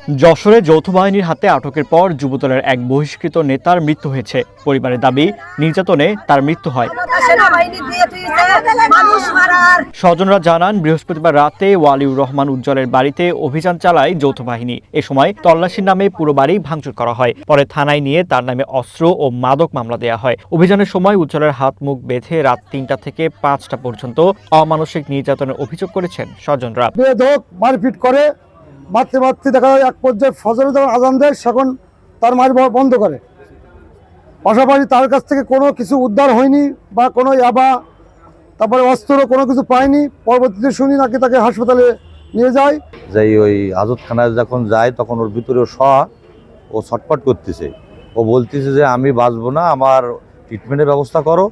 যশোরে যৌথ বাহিনীর হাতে আটকের পর যুবদলের এক বহিষ্কৃত নেতার মৃত্যু হয়েছে। পরিবারের দাবি, নির্যাতনে তার মৃত্যু হয়। স্বজনরা জানান, বৃহস্পতিবার রাতে ওয়ালিউর রহমান উজ্জ্বলের বাড়িতে অভিযান চালায় যৌথ বাহিনী। এ সময় তল্লাশির নামে পুরো বাড়ি ভাঙচুর করা হয়। পরে থানায় নিয়ে তার নামে অস্ত্র ও মাদক মামলা দেওয়া হয়। অভিযানের সময় উজ্জ্বলের হাত মুখ বেঁধে রাত ৩টা থেকে ৫টা পর্যন্ত অমানসিক নির্যাতনের অভিযোগ করেছেন স্বজনরা। মারপিট করে, মারতে মারতে দেখা যায় এক পর্যায়ে ফজরে যখন আজান দেয় তখন তার মার বন্ধ করে। পাশাপাশি তার কাছ থেকে কোনো কিছু উদ্ধার হয়নি বা কোনো ইয়াবা, তারপরে অস্ত্র কোনো কিছু পায়নি। পরবর্তীতে শুনি নাকি তাকে হাসপাতালে নিয়ে যায়। যাই ওই আজতখানায় যখন যায় তখন ওর ভিতরে ও ছটফট করতেছে। ও বলতেছে যে আমি বাঁচবো না, আমার ট্রিটমেন্টের ব্যবস্থা করো,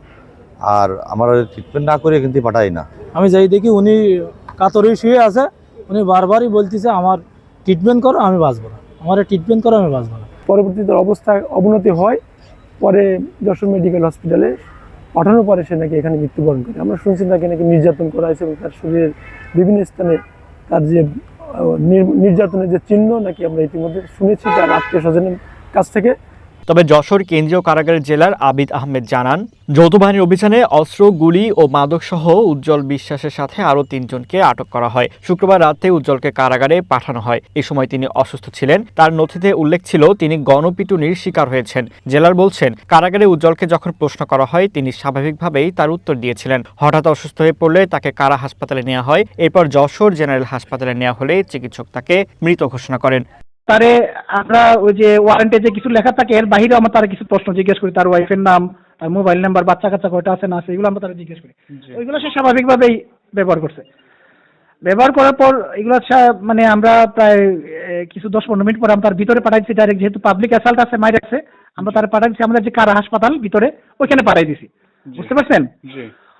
আর আমার ট্রিটমেন্ট না করে কিন্তু পাঠাই না। আমি যাই দেখি উনি কাতরে শুয়ে আছে, উনি বারবারই বলতেছে আমার ট্রিটমেন্ট করো, আমি বাঁচবো না, আমার ট্রিটমেন্ট করো, আমি বাঁচবো না। পরবর্তীতে অবস্থায় অবনতি হয়, পরে যশোর মেডিকেল হসপিটালে পাঠানোর পরে সে নাকি এখানে মৃত্যুবরণ করে। আমরা শুনছি তাকে নাকি নির্যাতন করা হয়েছে এবং তার শরীরের বিভিন্ন স্থানে তার যে নির্যাতনের যে চিহ্ন নাকি আমরা ইতিমধ্যে শুনেছি তার আত্মীয় স্বজনের কাছ থেকে। তবে যশোর কেন্দ্রীয় কারাগারের জেলার আবিদ আহমেদ জানান, যৌথ বাহিনীর অভিযানে অস্ত্র, গুলি ও মাদক সহ উজ্জ্বল বিশ্বাসের সাথে আরও ৩ জনকে আটক করা হয়। শুক্রবার রাতে উজ্জ্বলকে কারাগারে পাঠানো হয়। এ সময় তিনি অসুস্থ ছিলেন। তার নথিতে উল্লেখ ছিল তিনি গণপিটুনির শিকার হয়েছেন। জেলার বলছেন, কারাগারে উজ্জ্বলকে যখন প্রশ্ন করা হয় তিনি স্বাভাবিকভাবেই তার উত্তর দিয়েছিলেন। হঠাৎ অসুস্থ হয়ে পড়লে তাকে কারা হাসপাতালে নেওয়া হয়। এরপর যশোর জেনারেল হাসপাতালে নেওয়া হলে চিকিৎসক তাকে মৃত ঘোষণা করেন। তারে আমরা ওই যে ওয়ারেন্টে যে কিছু লেখা থাকে এর বাইরেও আমরা তার কিছু প্রশ্ন জিজ্ঞেস করি, তার ওয়াইফের নাম, তার মোবাইল নাম্বার, বাচ্চা কাচ্চা কয়টা আছে না আছে, এগুলো আমরা তারা জিজ্ঞেস করি। ওইগুলো সে স্বাভাবিকভাবেই ব্যবহার করছে। ব্যবহার করার পর এগুলো মানে আমরা প্রায় কিছু 10-15 মিনিট পরে আমরা তার ভিতরে পাঠাইছি ডাইরেক্ট, যেহেতু পাবলিক অ্যাসাল্ট আছে মাইর আছে, আমরা তার পাঠাইছি আমাদের যে কারা হাসপাতাল ভিতরে, ওইখানে পাঠাই দিছি। বুঝতে পারছেন?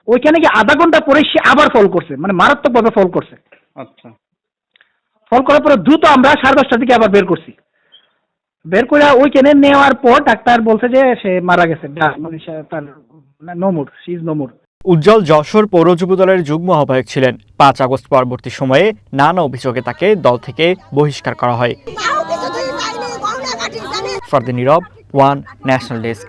ওইখানে কি আধা ঘন্টা পরে সে আবার ফল করছে, মানে মারাত্মকভাবে ফল করছে। আচ্ছা, ফল করার পরে দ্রুত আমরা 10:30টার দিকে আবার বের করছি। বের করে ওইখানে নেওয়ার পর ডাক্তার বলছে যে সে মারা গেছে, মানে তার no more, she is no more. Ujjal Jessore পৌর যুবদলের যুগ্ম আহ্বায়ক ছিলেন। 5 আগস্ট পরবর্তী সময়ে নানা অভিযোগে তাকে দল থেকে বহিষ্কার করা হয়। For the Nirab, one national desk.